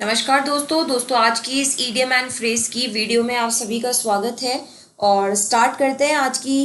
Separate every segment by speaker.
Speaker 1: नमस्कार दोस्तों आज की इस ईडियम एंड फ्रेज की वीडियो में आप सभी का स्वागत है। और स्टार्ट करते हैं आज की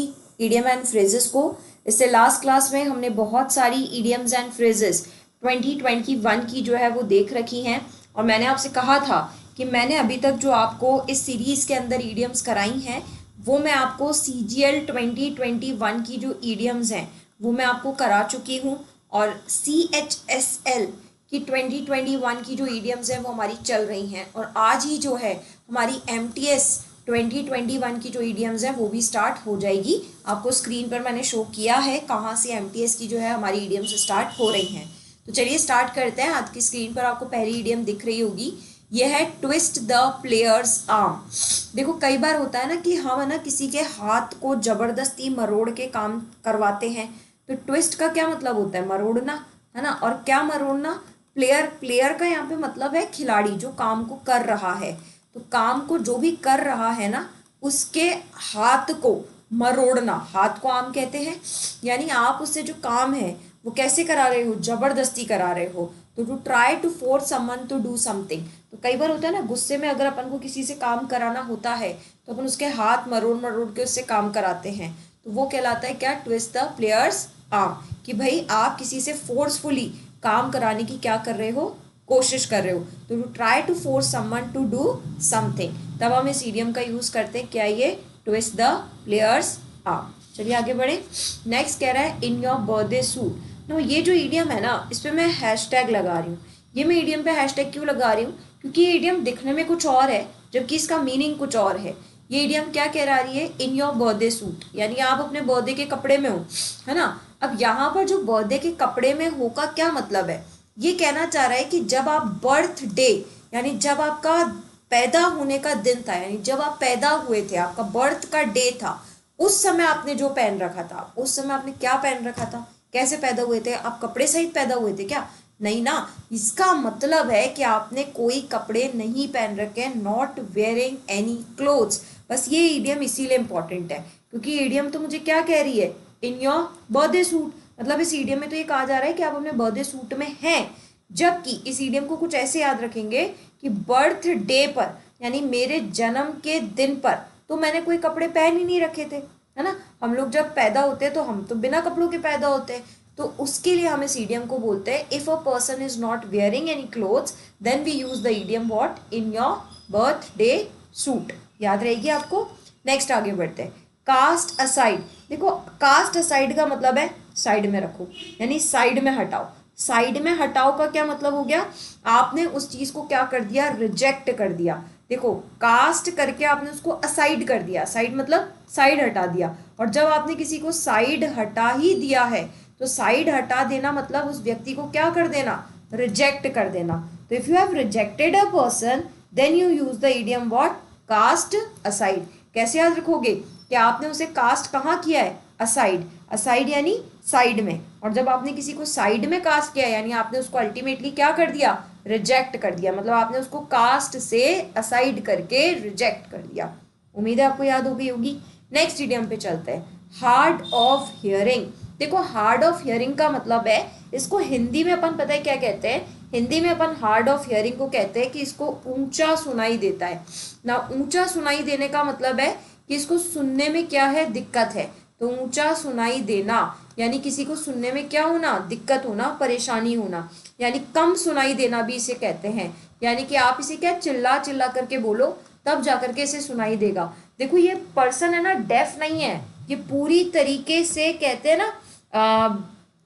Speaker 1: ईडियम एंड फ्रेजेस को। इससे लास्ट क्लास में हमने बहुत सारी ईडियम्स एंड फ्रेजेस 2021 की जो है वो देख रखी हैं। और मैंने आपसे कहा था कि मैंने अभी तक जो आपको इस सीरीज़ के अंदर ईडियम्स कराई हैं वो मैं आपको CGL 2021 की जो ईडियम्स हैं वो मैं आपको करा चुकी हूँ। और CHSL कि 2021 की जो ईडियम्स हैं वो हमारी चल रही हैं। और आज ही जो है हमारी MTS 2021 की जो ईडियम्स हैं वो भी स्टार्ट हो जाएगी। आपको स्क्रीन पर मैंने शो किया है कहाँ से MTS की जो है हमारी ईडियम्स स्टार्ट हो रही हैं। तो चलिए स्टार्ट करते हैं। आज की स्क्रीन पर आपको पहली ईडियम दिख रही होगी, ये है ट्विस्ट द प्लेयर्स आर्म। देखो कई बार होता है ना कि हम है ना किसी के हाथ को जबरदस्ती मरोड़ के काम करवाते हैं। तो ट्विस्ट का क्या मतलब होता है? मरोड़ना, है ना। और क्या मरोड़ना? प्लेयर का यहाँ पे मतलब है खिलाड़ी जो काम को कर रहा है। तो काम को जो भी कर रहा है ना उसके हाथ को मरोड़ना, हाथ को आम कहते हैं। यानी आप उससे जो काम है वो कैसे करा रहे हो? जबरदस्ती करा रहे हो। तो to try to force someone to do something. तो कई बार होता है ना गुस्से में अगर अपन को किसी से काम कराना होता है तो अपन उसके हाथ मरोड़ मरोड़ के उससे काम कराते हैं। तो वो कहलाता है क्या? Twist the players arm. कि भाई आप किसी से फोर्सफुली काम कराने की क्या कर रहे हो? कोशिश कर रहे हो। तो to try to force someone to do something, तब हम इस इडियम का यूज करते हैं। क्या? ये ट्विस्ट द प्लेयर्स आर्म। चलिए आगे बढ़े। नेक्स्ट कह रहा है in your birthday suit. No, ये जो इडियम है ना इस पर मैं हैशटैग लगा रही हूँ। ये मैं इडियम पे हैशटैग क्यों लगा रही हूँ? क्योंकि ये इडियम दिखने में कुछ और है जबकि इसका मीनिंग कुछ और है। ये इडियम क्या कह रही है? इन योर बर्थडे सूट, यानी आप अपने बर्थडे के कपड़े में हो, है ना। अब यहाँ पर जो बर्थडे के कपड़े में हो का क्या मतलब है? ये कहना चाह रहा है कि जब आप बर्थडे, यानी जब आपका पैदा होने का दिन था, यानी जब आप पैदा हुए थे, आपका बर्थ का डे था, उस समय आपने जो पहन रखा था, उस समय आपने क्या पहन रखा था? कैसे पैदा हुए थे आप? कपड़े सहित पैदा हुए थे क्या? नहीं ना। इसका मतलब है कि आपने कोई कपड़े नहीं पहन रखे, नॉट वेयरिंग एनी क्लोथ्स। बस ये इडियम इसीलिए इंपॉर्टेंट है क्योंकि इडियम तो मुझे क्या कह रही है? In your birthday suit. मतलब इस इडियम में तो ये कहा जा रहा है कि आप अपने बर्थडे सूट में हैं। जबकि इस इडियम को कुछ ऐसे याद रखेंगे कि बर्थ डे पर, यानी मेरे जन्म के दिन पर तो मैंने कोई कपड़े पहन ही नहीं रखे थे, है ना। हम लोग जब पैदा होते हैं तो हम तो बिना कपड़ों के पैदा होते हैं। तो उसके लिए हम इस इडियम को बोलते हैं if a person is not wearing any clothes then we use the idiom what? In your birthday suit. याद रहेगी आपको। नेक्स्ट आगे बढ़ते हैं। Cast aside. देखो कास्ट असाइड का मतलब है साइड में रखो, यानी साइड में हटाओ। साइड में हटाओ का क्या मतलब हो गया? आपने उस चीज को क्या कर दिया? रिजेक्ट कर दिया। देखो कास्ट करके आपने उसको असाइड कर दिया। साइड मतलब साइड हटा दिया। और जब आपने किसी को साइड हटा ही दिया है तो साइड हटा देना मतलब उस व्यक्ति को क्या कर देना? रिजेक्ट कर देना। तो if you have rejected a person then you use the idiom what? Cast aside. कैसे याद रखोगे कि आपने उसे कास्ट कहाँ किया है? असाइड। असाइड यानी साइड में। और जब आपने किसी को साइड में कास्ट किया यानी आपने उसको अल्टीमेटली क्या कर दिया? रिजेक्ट कर दिया। मतलब आपने उसको कास्ट से असाइड करके रिजेक्ट कर दिया। उम्मीद है आपको याद हो गई होगी। नेक्स्ट इडियम पे चलते हैं। Hard of hearing. देखो हार्ड ऑफ हियरिंग का मतलब है, इसको हिंदी में अपन पता है क्या कहते हैं? हिंदी में अपन हार्ड ऑफ हियरिंग को कहते हैं कि इसको ऊंचा सुनाई देता है ना। ऊंचा सुनाई देने का मतलब है कि इसको सुनने में क्या है? दिक्कत है। तो ऊंचा सुनाई देना यानी किसी को सुनने में क्या होना? दिक्कत होना, परेशानी होना। यानी कम सुनाई देना भी इसे कहते हैं। यानी कि आप इसे क्या चिल्ला चिल्ला करके बोलो तब जाकर के इसे सुनाई देगा। देखो ये पर्सन है ना डेफ नहीं है, ये पूरी तरीके से कहते हैं ना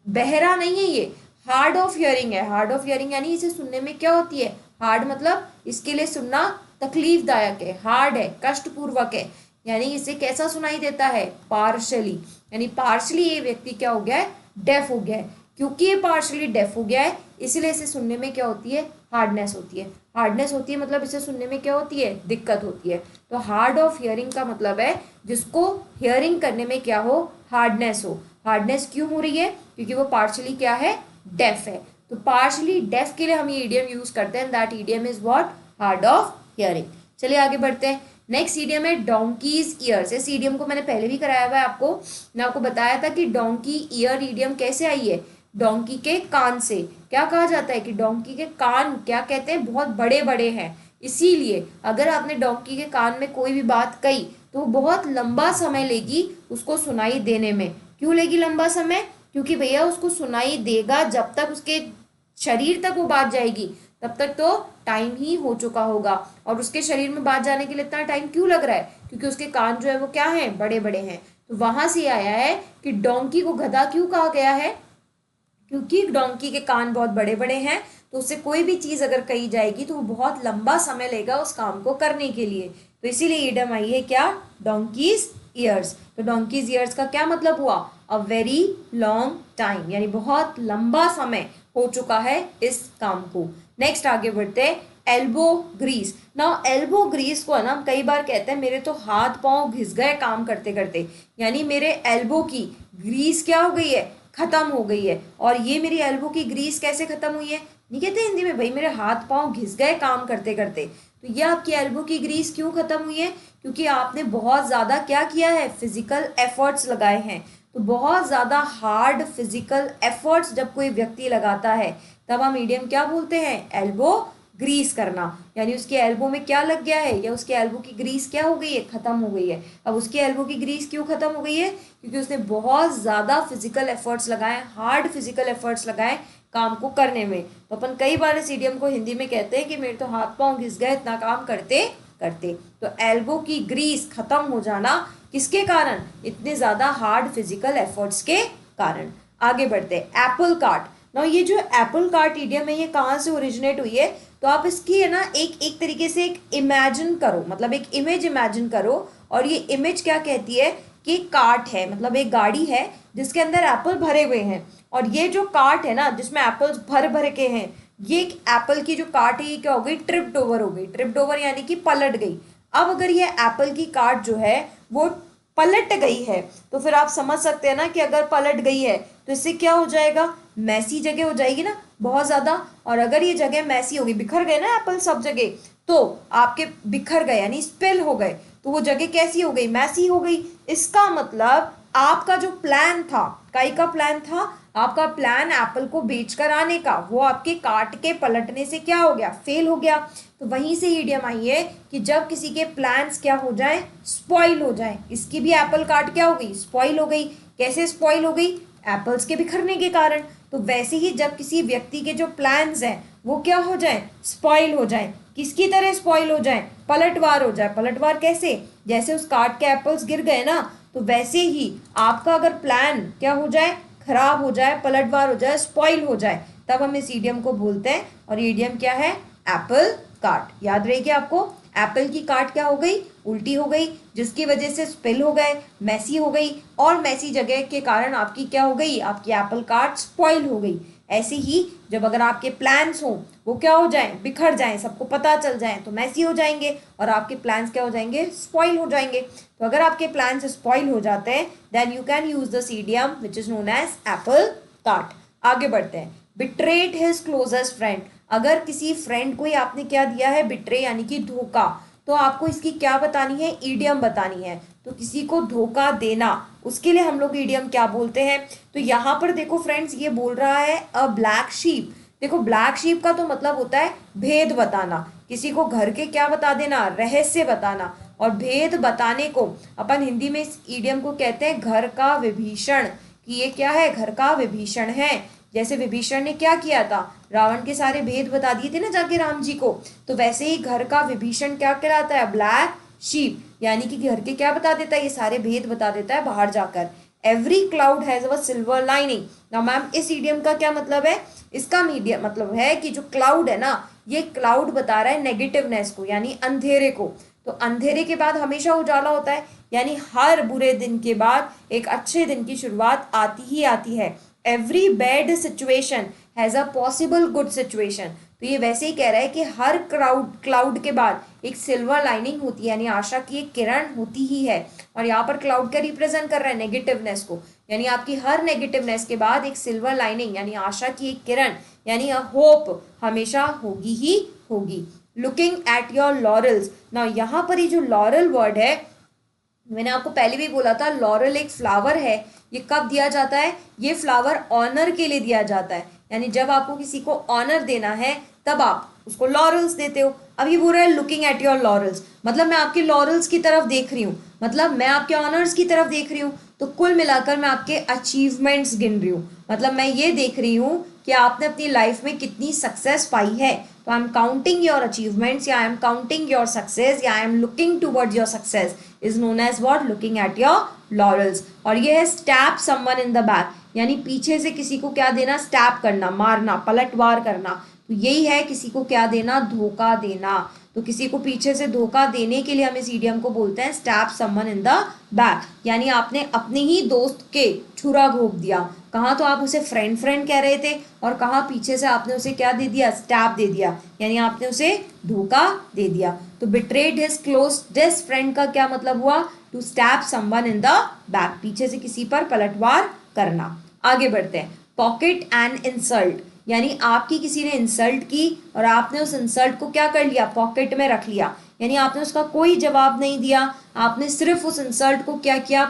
Speaker 1: बहरा नहीं है। ये हार्ड ऑफ हियरिंग है। हार्ड ऑफ हियरिंग यानी इसे सुनने में क्या होती है? हार्ड मतलब इसके लिए सुनना तकलीफदायक है, हार्ड है, कष्टपूर्वक है। यानी इसे कैसा सुनाई देता है? पार्शली। यानी पार्शली ये व्यक्ति क्या हो गया है? डेफ हो गया है। क्योंकि ये पार्शली डेफ हो गया है इसलिए इसे सुनने में क्या होती है? हार्डनेस होती है। हार्डनेस होती है मतलब इसे सुनने में क्या होती है? दिक्कत होती है। तो हार्ड ऑफ हियरिंग का मतलब है जिसको हियरिंग करने में क्या हो? हार्डनेस हो। हार्डनेस क्यों हो रही है? क्योंकि वो पार्शली क्या है? डेफ है। तो पार्शली डेफ के लिए हम ये इडियम यूज करते हैं। That idiom is what? Hard of hearing. चलिए आगे बढ़ते हैं। नेक्स्ट इडियम है डोंकीज ईयर्स। इस इडियम को मैंने पहले भी कराया हुआ है आपको। मैंने आपको बताया था कि डोंकी ईयर इडियम कैसे आई है? डोंकी के कान से। क्या कहा जाता है कि डोंकी के कान क्या कहते हैं, बहुत बड़े बड़े हैं। इसीलिए अगर आपने डोंकी के कान में कोई भी बात कही तो बहुत लंबा समय लेगी उसको सुनाई देने में। क्यों लेगी लंबा समय? क्योंकि भैया उसको सुनाई देगा जब तक उसके शरीर तक वो बात जाएगी तब तक तो टाइम ही हो चुका होगा। और उसके शरीर में बात जाने के लिए इतना टाइम क्यों लग रहा है? क्योंकि उसके कान जो है वो क्या है, बड़े बड़े हैं। तो वहां से आया है कि डोंकी को गधा क्यों कहा गया है, क्योंकि डोंकी के कान बहुत बड़े बड़े हैं। तो उससे कोई भी चीज अगर कही जाएगी तो वो बहुत लंबा समय लेगा उस काम को करने के लिए। तो इसीलिए इडम आई है क्या, डोंकीज ईयर्स। तो डोंकीज ईयर्स का क्या मतलब हुआ, अ वेरी लॉन्ग टाइम, यानी बहुत लंबा समय हो चुका है इस काम को। नेक्स्ट आगे बढ़ते हैं, एल्बो ग्रीस। ना एल्बो ग्रीस को है ना हम कई बार कहते हैं मेरे तो हाथ पांव घिस गए काम करते करते, यानी मेरे एल्बो की ग्रीस क्या हो गई है, खत्म हो गई है। और ये मेरी एल्बो की ग्रीस कैसे खत्म हुई है, नहीं कहते हिंदी में भाई मेरे हाथ पांव घिस गए काम करते करते। तो ये आपकी एल्बो की ग्रीस क्यों खत्म हुई है, क्योंकि आपने बहुत ज्यादा क्या किया है, फिजिकल एफर्ट्स लगाए हैं। तो बहुत ज्यादा हार्ड फिजिकल एफर्ट्स जब कोई व्यक्ति लगाता है तब हम मीडियम क्या बोलते हैं, एल्बो ग्रीस करना। यानी उसके एल्बो में क्या लग गया है, या उसके एल्बो की ग्रीस क्या हो गई है, खत्म हो गई है। अब उसके एल्बो की ग्रीस क्यों खत्म हो गई है, क्योंकि उसने बहुत ज्यादा फिजिकल एफर्ट्स लगाए, हार्ड फिजिकल एफर्ट्स लगाए काम को करने में। तो अपन कई बार इस इडियम को हिंदी में कहते हैं कि मेरे तो हाथ पांव घिस गए इतना काम करते करते। तो एल्बो की ग्रीस खत्म हो जाना किसके कारण, इतने ज्यादा हार्ड फिजिकल एफर्ट्स के कारण। आगे बढ़ते हैं, एप्पल कार्ट। ना ये जो एप्पल कार्ट इडियम है ये कहाँ से ओरिजिनेट हुई है, तो आप इसकी है ना एक एक तरीके से एक इमेजिन करो, मतलब एक इमेज इमेजिन करो। और ये इमेज क्या कहती है कि कार्ट है, मतलब एक गाड़ी है जिसके अंदर एप्पल भरे हुए हैं। और ये जो कार्ट है ना जिसमें एप्पल्स भर भर के हैं, ये एक एप्पल की जो कार्ट है ये क्या हो गई, ट्रिप्ड ओवर हो गई। ट्रिप्ड ओवर यानी कि पलट गई। अब अगर ये एप्पल की कार्ट जो है वो पलट गई है तो फिर आप समझ सकते हैं ना कि अगर पलट गई है तो इससे क्या हो जाएगा, मैसी जगह हो जाएगी ना बहुत ज्यादा। और अगर ये जगह मैसी होगी, बिखर गए ना एप्पल सब जगह, तो आपके बिखर गए यानी स्पिल हो गए, तो वो जगह कैसी हो गई, मैसी हो गई। इसका मतलब आपका जो प्लान था, काई का प्लान था, आपका प्लान एप्पल को बेचकर आने का, वो आपके कार्ट के पलटने से क्या हो गया, फेल हो गया। तो वहीं से इडियम आई है कि जब किसी के प्लान्स क्या हो जाए, स्पॉइल हो जाए। इसकी भी एप्पल कार्ट क्या हो गई, स्पॉइल हो गई। कैसे स्पॉइल हो गई, एप्पल्स के बिखरने के कारण। तो वैसे ही जब किसी व्यक्ति के जो प्लान्स हैं वो क्या हो जाए, स्पॉइल हो जाए। किसकी तरह स्पॉइल हो जाए, पलटवार हो जाए। पलटवार कैसे, जैसे उस कार्ट के एप्पल्स गिर गए ना, तो वैसे ही आपका अगर प्लान क्या हो जाए, खराब हो जाए, पलटवार हो जाए, स्पॉइल हो जाए, तब हम इस ईडियम को बोलते हैं। और ईडियम क्या है, एप्पल कार्ट। याद रहेगी आपको, एप्पल की कार्ट क्या हो गई, उल्टी हो गई, जिसकी वजह से स्पिल हो गए, मैसी हो गई। और मैसी जगह के कारण आपकी क्या हो गई, आपकी एप्पल कार्ट स्पॉइल हो गई। ऐसे ही जब अगर आपके प्लान्स हो वो क्या हो जाए, बिखर जाएं, सबको पता चल जाए, तो मैसी हो जाएंगे और आपके प्लान्स क्या हो जाएंगे, स्पॉइल हो जाएंगे। तो अगर आपके प्लान्स स्पॉइल हो जाते हैं then you can use the idiom which is known as apple cart. आगे बढ़ते हैं, बिट्रेड हिज क्लोजेस्ट फ्रेंड। अगर किसी फ्रेंड को ही आपने क्या दिया है, बिट्रे यानी कि धोखा, तो आपको इसकी क्या बतानी है, ईडियम बतानी है। तो किसी को धोखा देना, उसके लिए हम लोग ईडियम क्या बोलते हैं। तो यहाँ पर देखो फ्रेंड्स, ये बोल रहा है अ ब्लैक शीप। देखो ब्लैक शीप का तो मतलब होता है भेद बताना, किसी को घर के क्या बता देना, रहस्य बताना। और भेद बताने को अपन हिंदी में इस ईडियम को कहते हैं घर का विभीषण, कि ये क्या है, घर का विभीषण है। जैसे विभीषण ने क्या किया था, रावण के सारे भेद बता दिए थे ना जाके राम जी को, तो वैसे ही घर का विभीषण क्या कहलाता है, ब्लैक शीप, यानी कि घर के क्या बता देता है, ये सारे भेद बता देता है बाहर जाकर। Every cloud has a silver lining. ना मैम इस इडियम का क्या मतलब है, इसका मीडियम मतलब है कि जो क्लाउड है ना, ये क्लाउड बता रहा है नेगेटिवनेस को, यानी अंधेरे को। तो अंधेरे के बाद हमेशा उजाला होता है, यानी हर बुरे दिन के बाद एक अच्छे दिन की शुरुआत आती ही आती है। Every bad situation has a possible good situation. तो ये वैसे ही कह रहा है कि हर क्लाउड के बाद एक सिल्वर लाइनिंग होती है, यानी आशा की एक किरण होती ही है। और यहाँ पर क्लाउड क्या रिप्रेजेंट कर रहा है, नेगेटिवनेस को, यानी आपकी हर नेगेटिवनेस के बाद एक सिल्वर लाइनिंग यानी आशा की एक किरण यानी अ होप हमेशा होगी ही होगी। Looking at your laurels. ना यहाँ पर ये जो लॉरल वर्ड है मैंने आपको पहले भी बोला था लॉरल एक फ्लावर है। ये कब दिया जाता है? ये फ्लावर ऑनर के लिए दिया जाता है, यानी जब आपको किसी को ऑनर देना है तब आप उसको लॉरल्स देते हो। अब ये बोल रहा है लुकिंग एट योर लॉरल्स, मतलब मैं आपके लॉरल्स की तरफ देख रही हूँ, मतलब मैं आपके ऑनर्स की तरफ देख रही हूँ। तो कुल मिलाकर मैं आपके अचीवमेंट्स गिन रही हूँ, मतलब मैं ये देख रही हूँ कि आपने अपनी लाइफ में कितनी सक्सेस पाई है। तो I am counting your achievements या I am counting your success या I am looking towards your success is known as what? Looking at your laurels. और ये है stab someone in the back, यानी पीछे से किसी को क्या देना? स्टैप करना, मारना, पलटवार करना। तो यही है किसी को क्या देना? धोखा देना। तो किसी को पीछे से धोखा देने के लिए हम इस इडियम को बोलते हैं step someone in the back, यानी आपने अपने ही दोस्त के छुरा घोंप दिया। कहाँ तो आप उसे फ्रेंड फ्रेंड कह रहे थे और कहाँ पीछे से आपने उसे क्या दे दिया? स्टैप दे दिया, यानी आपने उसे धोखा दे दिया। तो बिट्रेड हिज क्लोजेस्ट फ्रेंड का क्या मतलब हुआ? To stab someone in the back, पीछे से किसी पर पलटवार करना। आगे बढ़ते हैं। पॉकेट एंड इंसल्ट, यानी आपकी किसी ने इंसल्ट की और आपने उस इंसल्ट को क्या कर लिया? पॉकेट में रख लिया, यानी आपने उसका कोई जवाब नहीं दिया, आपने सिर्फ उस इंसल्ट को क्या किया?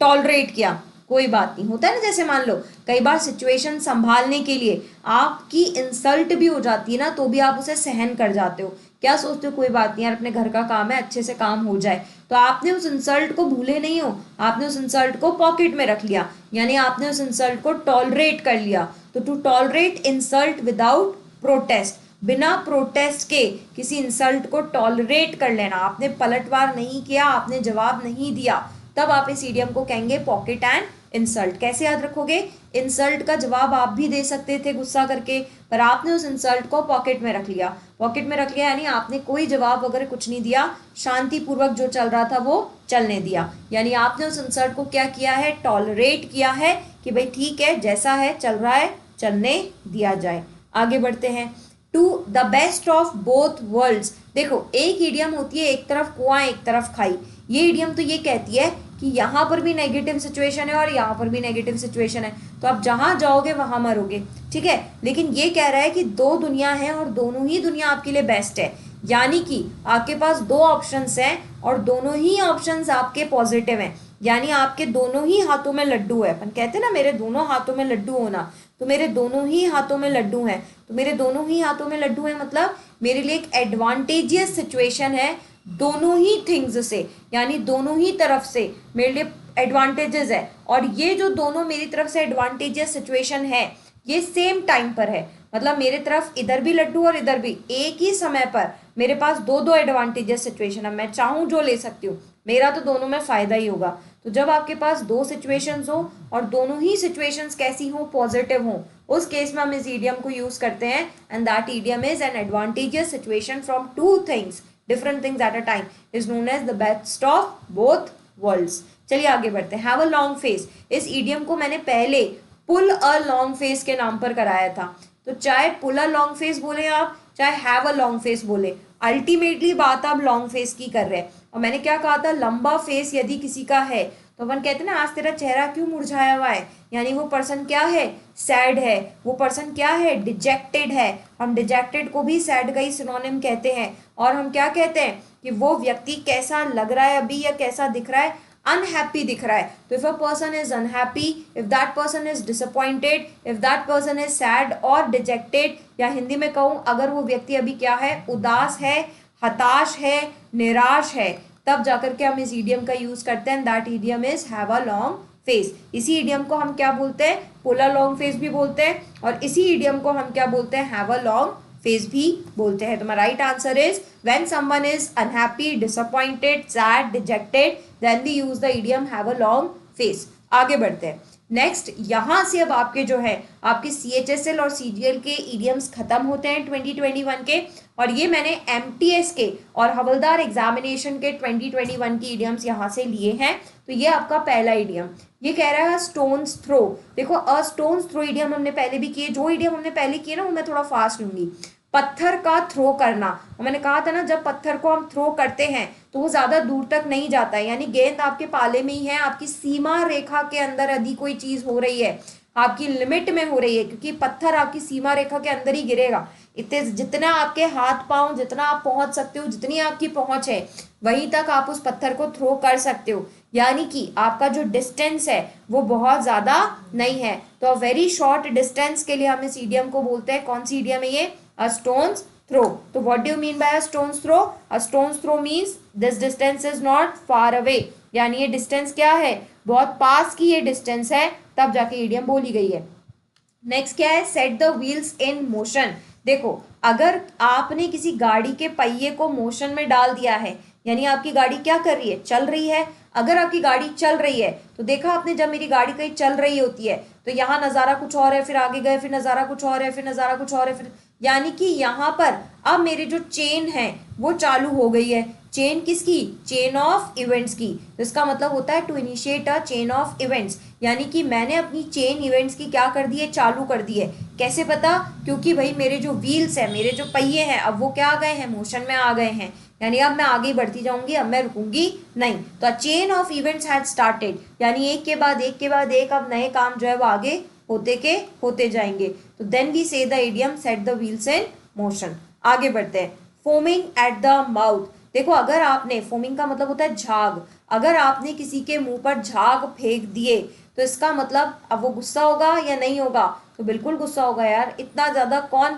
Speaker 1: टॉलरेट किया, कोई बात नहीं। होता है ना, जैसे मान लो कई बार सिचुएशन संभालने के लिए आपकी इंसल्ट भी हो जाती है ना, तो भी आप उसे सहन कर जाते हो। क्या सोचते हो? कोई बात नहीं यार, अपने घर का काम है, अच्छे से काम हो जाए। तो आपने उस इंसल्ट को भूले नहीं हो, आपने उस इंसल्ट को पॉकेट में रख लिया, यानी आपने उस इंसल्ट को टॉलरेट कर लिया। तो to tolerate insult without protest, बिना प्रोटेस्ट के किसी इंसल्ट को टॉलरेट कर लेना। आपने पलटवार नहीं किया, आपने जवाब नहीं दिया, तब आप इस इडियम को कहेंगे पॉकेट एंड इंसल्ट। कैसे याद रखोगे? इंसल्ट का जवाब आप भी दे सकते थे गुस्सा करके, पर आपने उस इंसल्ट को पॉकेट में रख लिया। पॉकेट में रख लिया यानी आपने कोई जवाब वगैरह कुछ नहीं दिया, शांतिपूर्वक जो चल रहा था वो चलने दिया, यानी आपने उस इंसल्ट को क्या किया है? टॉलरेट किया है कि भाई ठीक है, जैसा है चल रहा है, चलने दिया जाए। आगे बढ़ते हैं। To the best of both worlds, देखो एक इडियम होती है एक तरफ कुआं एक तरफ खाई। ये इडियम तो ये कहती है कि यहाँ पर भी नेगेटिव सिचुएशन है और यहाँ पर भी नेगेटिव सिचुएशन है, तो आप जहाँ जाओगे वहाँ मरोगे, ठीक है। लेकिन ये कह रहा है कि दो दुनिया है और दोनों ही दुनिया आपके लिए बेस्ट है, यानी कि आपके पास दो ऑप्शंस हैं और दोनों ही ऑप्शंस आपके पॉजिटिव हैं, यानी आपके दोनों ही हाथों में लड्डू है। अपन कहते हैं ना मेरे दोनों हाथों में लड्डू होना, तो मेरे दोनों ही हाथों में लड्डू हैं। तो मेरे दोनों ही हाथों में लड्डू है मतलब मेरे लिए एक एडवांटेजियस सिचुएशन है दोनों ही थिंग्स से, यानी दोनों ही तरफ से मेरे लिए एडवांटेजेस है। और ये जो दोनों मेरी तरफ से एडवांटेजियस सिचुएशन है ये सेम टाइम पर है, मतलब मेरे तरफ इधर भी लड्डू और इधर भी, एक ही समय पर मेरे पास दो दो एडवांटेजेस सिचुएशन है, मैं चाहूँ जो ले सकती हूँ, मेरा तो दोनों में फायदा ही होगा। तो जब आपके पास दो सिचुएशंस हो और दोनों ही सिचुएशंस कैसी हो? पॉजिटिव हो, उस केस में हम इस इडियम को यूज करते हैं and that idiom is an advantageous situation from two things, different things at a time, is known as the best of both worlds. चलिए आगे बढ़ते हैं। हैव अ लॉन्ग फेस, इस इडियम को मैंने पहले पुल अ लॉन्ग फेस के नाम पर कराया था। तो चाहे पुल अ लॉन्ग फेस बोले आप, चाहे हैव अ लॉन्ग फेस बोले, अल्टीमेटली बात आप लॉन्ग फेस की कर रहे हैं। और मैंने क्या कहा था? लंबा फेस यदि किसी का है तो अपन कहते हैं ना आज तेरा चेहरा क्यों मुरझाया हुआ है, यानी वो पर्सन क्या है? सैड है। वो पर्सन क्या है? डिजेक्टेड है। हम डिजेक्टेड को भी सैड का ही सिनोनिम कहते हैं। और हम क्या कहते हैं कि वो व्यक्ति कैसा लग रहा है अभी या कैसा दिख रहा है? अनहैप्पी दिख रहा है। तो if a person is unhappy, if that person is disappointed, if that person is sad और डिजेक्टेड, या हिंदी में कहूँ अगर वो व्यक्ति अभी क्या है? उदास है, हताश है, निराश है, तब जाकर के हम इस इडियम का यूज करते हैं। That idiom is have a long face. इसी इडियम को हम क्या बोलते हैं? पोलर लॉन्ग फेस भी बोलते हैं, और इसी इडियम को हम क्या बोलते हैं? हैव अ लॉन्ग फेस भी बोलते हैं। तो my right answer is when someone is unhappy, disappointed, sad, dejected, then we use the idiom have a long face. आगे बढ़ते हैं। नेक्स्ट, यहाँ से अब आपके जो है आपके CHSL और CGL के इडियम्स खत्म होते हैं 2021 के, और ये मैंने MTS के और हवलदार एग्जामिनेशन के 2021 की इडियम्स यहाँ से लिए हैं। तो ये आपका पहला इडियम, ये कह रहा है स्टोन्स थ्रो। देखो अ स्टोन्स थ्रो इडियम हमने पहले भी किए, जो इडियम हमने पहले किए ना वो मैं थोड़ा फास्ट लूंगी। पत्थर का थ्रो करना, और मैंने कहा था ना जब पत्थर को हम थ्रो करते हैं तो वो ज्यादा दूर तक नहीं जाता है, यानी गेंद आपके पाले में ही है, आपकी सीमा रेखा के अंदर यदि कोई चीज हो रही है, आपकी लिमिट में हो रही है, क्योंकि पत्थर आपकी सीमा रेखा के अंदर ही गिरेगा। इतने जितना आपके हाथ पांव, जितना आप पहुंच सकते हो, जितनी आपकी पहुंच है वहीं तक आप उस पत्थर को थ्रो कर सकते हो, यानी कि आपका जो डिस्टेंस है वो बहुत ज्यादा नहीं है। तो अ वेरी शॉर्ट डिस्टेंस के लिए हम इस ईडियम को बोलते हैं, कौन सी ईडियम है ये, अ स्टोन्स थ्रो। तो what do you mean by a stone's throw? A stone's throw means this distance is not far away, यानी ये डिस्टेंस क्या है, बहुत पास की ये डिस्टेंस है, तब जाके ईडियम बोली गई है। नेक्स्ट क्या है, set the wheels in motion. देखो अगर आपने किसी गाड़ी के पहिए को मोशन में डाल दिया है, यानी आपकी गाड़ी क्या कर रही है, चल रही है। अगर आपकी गाड़ी चल रही है तो देखा आपने, जब मेरी गाड़ी कहीं चल रही होती है तो यहाँ नज़ारा कुछ और है, फिर आगे गए फिर नज़ारा कुछ और है, फिर नज़ारा कुछ और है, फिर यानी कि यहाँ पर अब मेरी जो चेन है वो चालू हो गई है। चेन किसकी, चेन ऑफ इवेंट्स की। तो इसका मतलब होता है to initiate a chain of events, यानी कि मैंने अपनी चेन इवेंट्स की क्या कर दी है, चालू कर दी है। कैसे पता, क्योंकि भाई मेरे जो व्हील्स है, मेरे जो पहिए हैं, अब वो क्या आ गए हैं, मोशन में आ गए हैं, यानी अब मैं आगे बढ़ती जाऊंगी, अब मैं रुकूंगी नहीं। तो अ chain of events had started, यानी एक के बाद एक के बाद एक अब नए काम जो है वो आगे होते जाएंगे। तो देन वी से the idiom set the wheels in motion. आगे बढ़ते हैं, फोमिंग एट द माउथ। देखो अगर आपने, फोमिंग का मतलब होता है झाग, अगर आपने किसी के मुंह पर झाग फेंक दिए तो इसका मतलब अब वो गुस्सा होगा या नहीं होगा, तो बिल्कुल गुस्सा होगा यार। इतना ज्यादा कौन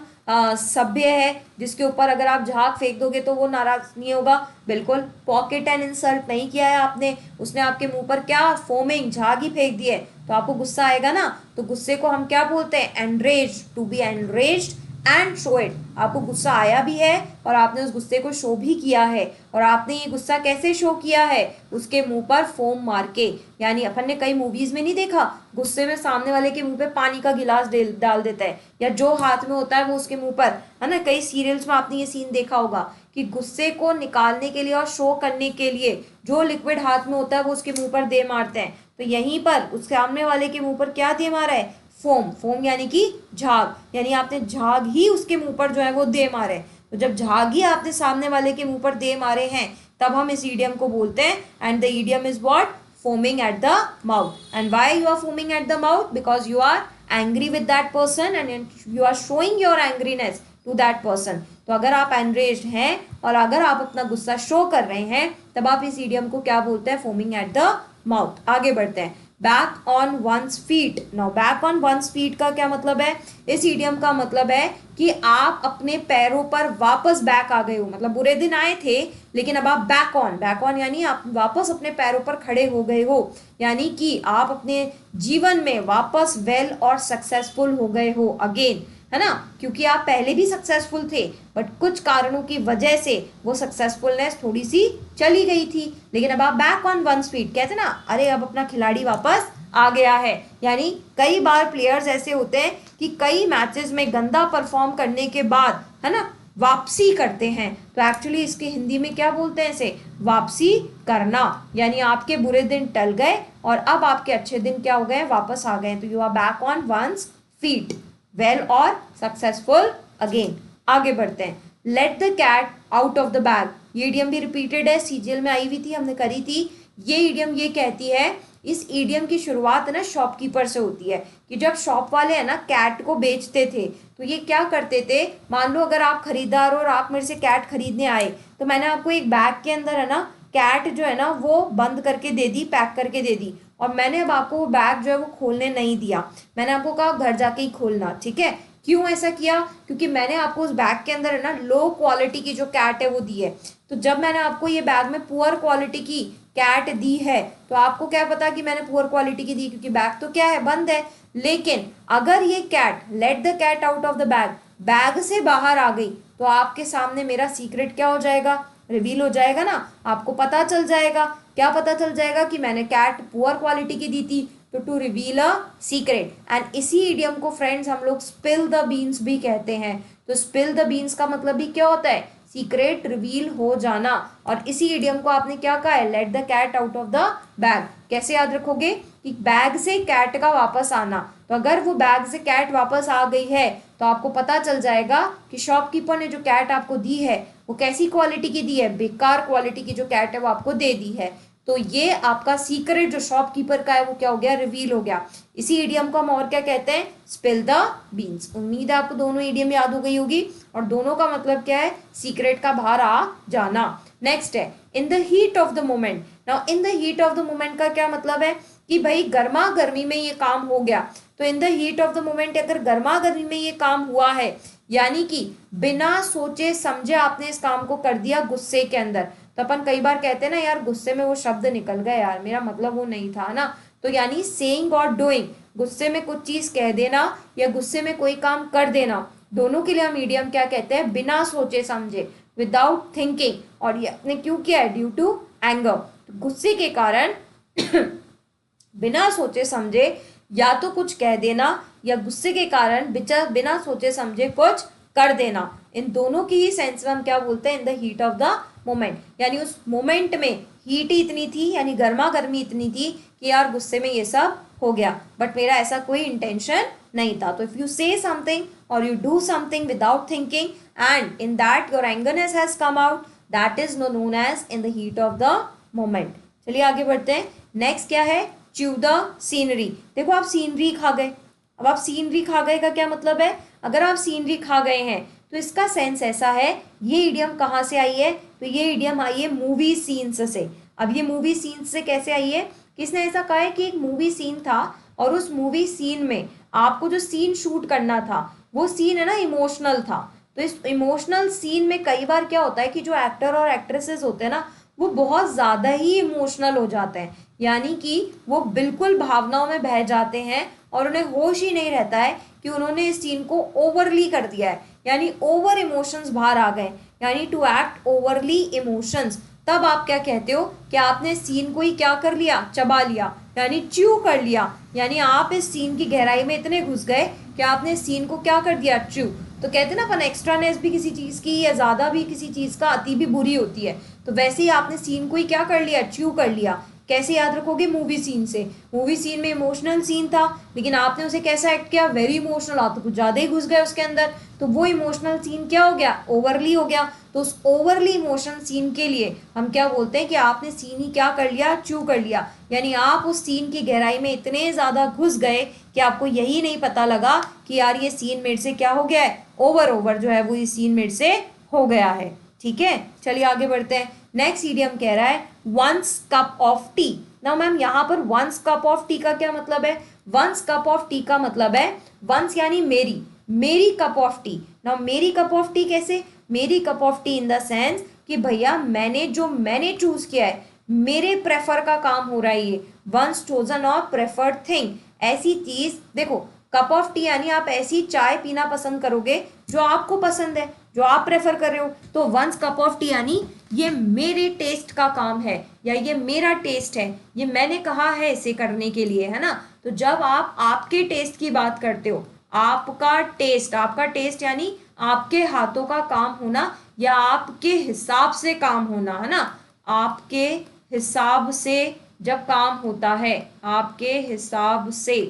Speaker 1: सभ्य है जिसके ऊपर अगर आप झाग फेंक दोगे तो वो नाराज नहीं होगा, बिल्कुल। पॉकेट एंड इंसल्ट नहीं किया है आपने, उसने आपके मुंह पर क्या, फोमिंग झाग ही फेंक दी है, तो आपको गुस्सा आएगा ना। तो गुस्से को हम क्या बोलते हैं, enrage, to be enraged and show it. आपको गुस्सा आया भी है और आपने उस गुस्से को शो भी किया है, और आपने ये गुस्सा कैसे शो किया है, उसके मुंह पर फोम मार के। यानी अपन ने कई मूवीज में नहीं देखा, गुस्से में सामने वाले के मुंह पे पानी का गिलास डाल देता है, या जो हाथ में होता है वो उसके मुंह पर, है ना। कई सीरियल्स में आपने ये सीन देखा होगा कि गुस्से को निकालने के लिए और शो करने के लिए जो लिक्विड हाथ में होता है वो उसके मुंह पर दे मारते हैं। तो यहीं पर उस सामने वाले के मुंह पर क्या दे मारा है, फोम। फोम यानी कि झाग, यानी आपने झाग ही उसके मुंह पर जो है वो दे मारे। तो जब झाग ही आपने सामने वाले के मुंह पर दे मारे हैं तब हम इस ईडियम को बोलते हैं, and the idiom is what, foaming at the mouth. And why you are foaming at the mouth? Because you are angry with that person and you are showing your angriness to that person. तो अगर आप enraged हैं और अगर आप अपना गुस्सा show कर रहे हैं तब आप इस idiom को क्या बोलते हैं, foaming at the mouth। आगे बढ़ते हैं, back on one's feet. Now back on one's feet का क्या मतलब है, इस इडियम का मतलब है कि आप अपने पैरों पर वापस बैक आ गए हो, मतलब बुरे दिन आए थे लेकिन अब आप बैक ऑन यानी आप वापस अपने पैरों पर खड़े हो गए हो, यानी कि आप अपने जीवन में वापस वेल और सक्सेसफुल हो गए हो अगेन, है ना। क्योंकि आप पहले भी सक्सेसफुल थे बट कुछ कारणों की वजह से वो सक्सेसफुलनेस थोड़ी सी चली गई थी, लेकिन अब आप बैक ऑन वन फीट, कहते ना, अरे अब अपना खिलाड़ी वापस आ गया है। यानी कई बार प्लेयर्स ऐसे होते हैं कि कई मैचेस में गंदा परफॉर्म करने के बाद, है ना, वापसी करते हैं। तो एक्चुअली इसके हिंदी में क्या बोलते हैं, इसे वापसी करना। यानी आपके बुरे दिन टल गए और अब आपके अच्छे दिन क्या हो गए, वापस आ गए। तो you are back on one's feet, well और सक्सेसफुल अगेन। आगे बढ़ते हैं, let the cat out of the bag. ये इडियम भी रिपीटेड है, सीजीएल में आई हुई थी, हमने करी थी। ये इडियम ये कहती है, इस इडियम की शुरुआत है ना शॉपकीपर से होती है, कि जब शॉप वाले है ना कैट को बेचते थे तो ये क्या करते थे, मान लो अगर आप खरीदार हो और आप मेरे से कैट खरीदने आए तो मैंने आपको एक बैग के अंदर है ना कैट जो है ना वो बंद करके दे दी, पैक करके दे दी, और मैंने अब आपको वो बैग जो है वो खोलने नहीं दिया, मैंने आपको कहा घर जाके ही खोलना, ठीक है। क्यों ऐसा किया, क्योंकि मैंने आपको उस बैग के अंदर है ना लो क्वालिटी की जो कैट है वो दी है। तो जब मैंने आपको ये बैग में पुअर क्वालिटी की कैट दी है तो आपको क्या पता कि मैंने पुअर क्वालिटी की दी, क्योंकि बैग तो क्या है, बंद है। लेकिन अगर ये cat, let the cat out of the bag, bag से बाहर आ गई तो आपके सामने मेरा सीक्रेट क्या हो जाएगा, रिवील हो जाएगा ना। आपको पता चल जाएगा, क्या पता चल जाएगा, कि मैंने कैट पुअर क्वालिटी की दी थी। तो to reveal a secret, and इसी इडियम को फ्रेंड्स हम लोग स्पिल द बीन्स भी कहते हैं। तो स्पिल द बीन्स का मतलब भी क्या होता है, सीक्रेट रिवील हो जाना। और इसी इडियम को आपने क्या कहा है, let the cat out of the bag. कैसे याद रखोगे, कि बैग से कैट का वापस आना। तो अगर वो बैग से कैट वापस आ गई है तो आपको पता चल जाएगा कि शॉपकीपर ने जो कैट आपको दी है वो कैसी क्वालिटी की दी है, बेकार क्वालिटी की जो कैट है वो आपको दे दी है। तो ये आपका सीक्रेट जो शॉपकीपर का है वो क्या हो गया, रिवील हो गया। इसी इडियम को हम और क्या कहते हैं, स्पिल द बीन्स। उम्मीद है आपको दोनों इडियम याद हो गई होगी, और दोनों का मतलब क्या है, सीक्रेट का बाहर आ जाना। नेक्स्ट है इन the heat of the moment. Now in the heat of the moment का क्या मतलब है कि भाई गर्मा गर्मी में ये काम हो गया। तो इन the heat of the moment अगर गर्मा गर्मी में ये काम हुआ है, यानी कि बिना सोचे समझे आपने इस काम को कर दिया गुस्से के अंदर। तो अपन कई बार कहते हैं ना यार गुस्से में वो शब्द निकल गया यार, मेरा मतलब वो नहीं था ना। तो यानी सेइंग और डूइंग, गुस्से में कुछ चीज कह देना या गुस्से में कोई काम कर देना, दोनों के लिए हम मीडियम क्या कहते हैं, बिना सोचे समझे, विदाउट थिंकिंग। और ये आपने क्यों किया है, ड्यू टू एंगर, तो गुस्से के कारण बिना सोचे समझे या तो कुछ कह देना या गुस्से के कारण बिना सोचे समझे कुछ कर देना। इन दोनों की ही सेंस में हम क्या बोलते हैं, इन the heat of the moment. यानी उस मोमेंट में हीट ही इतनी थी, यानी गर्मा गर्मी इतनी थी कि यार गुस्से में ये सब हो गया, बट मेरा ऐसा कोई इंटेंशन नहीं था। तो इफ यू से समथिंग और you do something without thinking and in that your angerness has come out, that is known as in the heat of the moment. चलिए आगे बढ़ते हैं। नेक्स्ट क्या है, च्यू द सीनरी। देखो आप scenery खा गए। अब आप सीनरी खा गए का क्या मतलब है, अगर आप सीनरी खा गए हैं तो इसका सेंस ऐसा है, ये इडियम कहाँ से आई है, तो ये इडियम आई है मूवी सीन्स से। अब ये मूवी सीन्स से कैसे आई है, किसने ऐसा कहा है कि एक मूवी सीन था और उस मूवी सीन में आपको जो सीन शूट करना था वो सीन है ना इमोशनल था। तो इस इमोशनल सीन में कई बार क्या होता है कि जो एक्टर और एक्ट्रेसेस होते हैं ना वो बहुत ज़्यादा ही इमोशनल हो जाते हैं, यानी कि वो बिल्कुल भावनाओं में बह जाते हैं और उन्हें होश ही नहीं रहता है कि उन्होंने इस सीन को ओवरली कर दिया है, यानी ओवर इमोशंस बाहर आ गए, यानी टू एक्ट ओवरली इमोशंस। तब आप क्या कहते हो कि आपने सीन को ही क्या कर लिया, चबा लिया, यानी च्यू कर लिया, यानी आप इस सीन की गहराई में इतने घुस गए कि आपने सीन को क्या कर दिया, च्यू। तो कहते हैं ना अपन एक्स्ट्रानेस भी किसी चीज़ की या ज़्यादा भी किसी चीज़ का अति भी बुरी होती है, तो वैसे ही आपने सीन को ही क्या कर लिया, च्यू कर लिया। कैसे याद रखोगे, मूवी सीन से। मूवी सीन में इमोशनल सीन था लेकिन आपने उसे कैसा एक्ट किया, वेरी इमोशनल, आप तो कुछ ज़्यादा ही घुस गए उसके अंदर, तो वो इमोशनल सीन क्या हो गया, ओवरली हो गया। तो उस ओवरली इमोशनल सीन के लिए हम क्या बोलते हैं कि आपने सीन ही क्या कर लिया, च्यू कर लिया, यानी आप उस सीन की गहराई में इतने ज़्यादा घुस गए कि आपको यही नहीं पता लगा कि यार ये सीन मेरे से क्या हो गया है, ओवर जो है वो ये सीन मेरे से हो गया है। ठीक है, चलिए आगे बढ़ते हैं। नेक्स्ट इडियम कह रहा है वंस कप ऑफ टी। ना मैम यहाँ पर वंस कप ऑफ टी का क्या मतलब है, वंस कप ऑफ टी का मतलब है वंस यानी मेरी, मेरी कप ऑफ टी। ना मेरी कप ऑफ टी कैसे, मेरी cup of T in the sense कि भैया मैंने चूज किया है, मेरे प्रेफर का काम हो रहा है ये, वंस चोजन और प्रेफर्ड थिंग, ऐसी चीज। देखो कप ऑफ टी यानी आप ऐसी चाय पीना पसंद करोगे जो आपको पसंद है, जो आप प्रेफर कर रहे हो। तो वंस कप ऑफ टी यानी ये मेरे टेस्ट का काम है या ये मेरा टेस्ट है, ये मैंने कहा है इसे करने के लिए, है ना। तो जब आप आपके टेस्ट की बात करते हो, आपका टेस्ट यानी आपके हाथों का काम होना या आपके हिसाब से काम होना, है ना। आपके हिसाब से जब काम होता है, आपके हिसाब से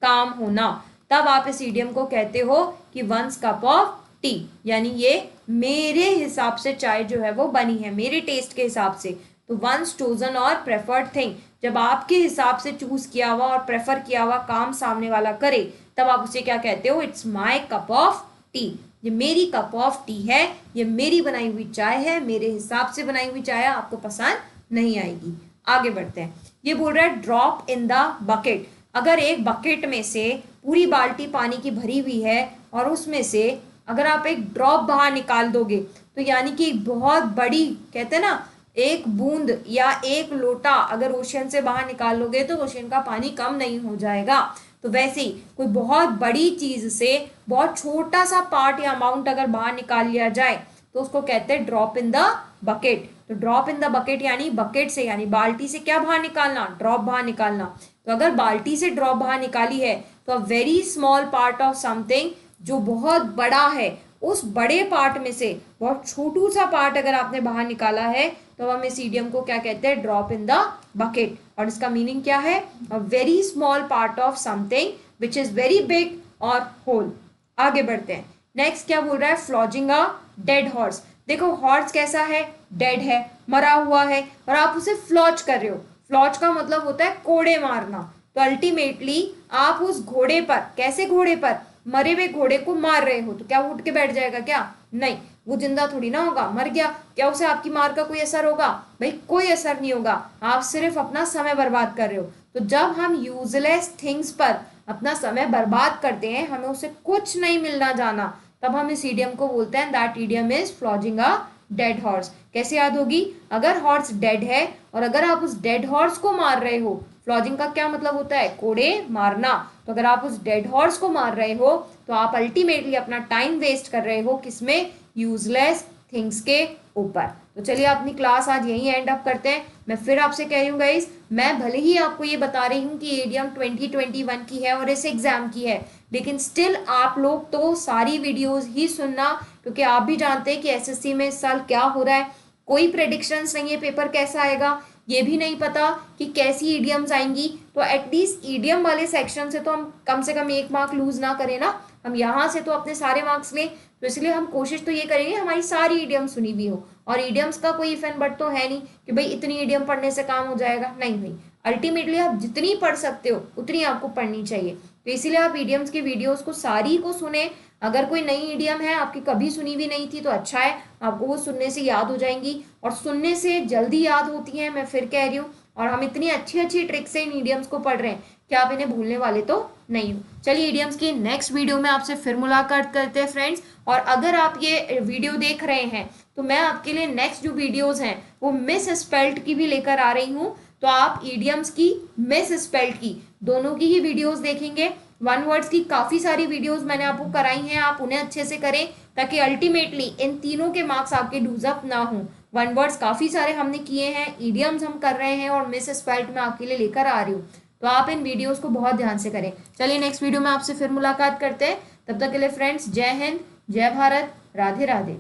Speaker 1: काम होना, तब आप इस इडियम को कहते हो कि वंस कप ऑफ टी, यानी ये मेरे हिसाब से चाय जो है वो बनी है, मेरे टेस्ट के हिसाब से। तो वंस चोजन और प्रेफर्ड थिंग, जब आपके हिसाब से चूज किया हुआ और प्रेफर किया हुआ काम सामने वाला करे, तब आप उसे क्या कहते हो, it's my cup of T, ये मेरी कप ऑफ टी है, ये मेरी बनाई हुई चाय है, मेरे हिसाब से बनाई हुई चाय आपको पसंद नहीं आएगी। आगे बढ़ते हैं। ये बोल रहा है ड्रॉप इन द बकेट। अगर एक बकेट में से पूरी बाल्टी पानी की भरी हुई है और उसमें से अगर आप एक ड्रॉप बाहर निकाल दोगे, तो यानी कि बहुत बड़ी, कहते हैं ना एक बूंद या एक लोटा अगर ओशियन से बाहर निकाल लोगे तो ओशियन का पानी कम नहीं हो जाएगा। तो वैसे ही कोई बहुत बड़ी चीज से बहुत छोटा सा पार्ट या अमाउंट अगर बाहर निकाल लिया जाए तो उसको कहते हैं ड्रॉप इन द बकेट। तो ड्रॉप इन द बकेट यानी बकेट से, यानी बाल्टी से क्या बाहर निकालना, ड्रॉप बाहर निकालना। तो अगर बाल्टी से ड्रॉप बाहर निकाली है तो a very small part of something, जो बहुत बड़ा है, उस बड़े पार्ट में से बहुत छोटू सा पार्ट अगर आपने बाहर निकाला है तो हम इस इडियम को क्या कहते हैं, ड्रॉप इन द बकेट। और इसका मीनिंग क्या है, a very small part of something which is very big और होल। आगे बढ़ते हैं। नेक्स्ट क्या बोल रहा है, फ्लॉजिंग अ डेड हॉर्स। देखो हॉर्स कैसा है, डेड है, मरा हुआ है, और आप उसे फ्लॉच कर रहे हो। फ्लॉच का मतलब होता है कोड़े मारना। तो अल्टीमेटली आप उस घोड़े पर, कैसे घोड़े पर, मरे हुए घोड़े को मार रहे हो। तो क्या वो उठ के बैठ जाएगा क्या? नहीं, वो जिंदा थोड़ी ना होगा, मर गया। क्या उसे आपकी मार का कोई असर होगा? भाई कोई असर नहीं होगा, आप सिर्फ अपना समय बर्बाद कर रहे हो। तो जब हम यूजलेस थिंग्स पर अपना समय बर्बाद करते हैं, हमें उसे कुछ नहीं मिलना जाना, तब हम इस ईडियम को बोलते हैं that idiom is flogging a dead horse. कैसे याद होगी? अगर हॉर्स डेड है और अगर आप उस डेड हॉर्स को मार रहे हो, फ्लॉजिंग का क्या मतलब होता है? कोड़े मारना। तो अगर आप उस डेड हॉर्स को मार रहे हो तो आप अल्टीमेटली अपना टाइम वेस्ट कर रहे हो, किसमें? यूजलेस थिंग्स के ऊपर। तो चलिए अपनी क्लास आज यहीं एंड अप करते हैं। मैं फिर आपसे कह रही हूँ गाइस, मैं भले ही आपको ये बता रही हूँ कि ईडीएम 2021 की है और इस एग्जाम की है, लेकिन स्टिल आप लोग तो सारी वीडियोस ही सुनना, क्योंकि आप भी जानते हैं कि एसएससी में इस साल क्या हो रहा है। कोई प्रेडिक्शंस नहीं है, पेपर कैसा आएगा ये भी नहीं पता कि कैसी ईडियम्स आएंगी। तो एटलीस्ट ईडियम वाले सेक्शन से तो हम कम से कम 1 मार्क लूज ना करें ना, हम यहाँ से तो अपने सारे मार्क्स लें। तो इसलिए हम कोशिश तो ये करेंगे हमारी सारी ईडियम सुनी भी हो। और ईडियम्स का कोई इफ एंड बट तो है नहीं कि भाई इतनी ईडियम पढ़ने से काम हो जाएगा, नहीं भाई। अल्टीमेटली आप जितनी पढ़ सकते हो उतनी आपको पढ़नी चाहिए। तो इसीलिए आप ईडियम्स की वीडियोस को सारी को सुने। अगर कोई नई ईडियम है आपकी कभी सुनी भी नहीं थी तो अच्छा है, आपको वो सुनने से याद हो जाएंगी, और सुनने से जल्दी याद होती है, मैं फिर कह रही हूँ। और हम इतनी अच्छी अच्छी ट्रिक से इन ईडियम्स को पढ़ रहे हैं कि आप इन्हें भूलने वाले तो नहीं हो। चलिए ईडियम्स की नेक्स्ट वीडियो में आपसे फिर मुलाकात करते हैं फ्रेंड्स। और अगर आप ये वीडियो देख रहे हैं तो मैं आपके लिए नेक्स्ट जो वीडियोस हैं वो मिस स्पेल्ट की भी लेकर आ रही हूँ। तो आप ईडियम्स की, मिस स्पेल्ट की, दोनों की ही वीडियोस देखेंगे। वन वर्ड्स की काफ़ी सारी वीडियोस मैंने आपको कराई हैं, आप उन्हें अच्छे से करें ताकि अल्टीमेटली इन तीनों के मार्क्स आपके लूज अप ना हो। वन वर्ड्स काफ़ी सारे हमने किए हैं, ईडियम्स हम कर रहे हैं, और मिस स्पेल्ट मैं आपके लिए लेकर आ रही हूँ। तो आप इन वीडियोस को बहुत ध्यान से करें। चलिए नेक्स्ट वीडियो में आपसे फिर मुलाकात करते हैं, तब तक के लिए फ्रेंड्स जय हिंद, जय भारत, राधे राधे।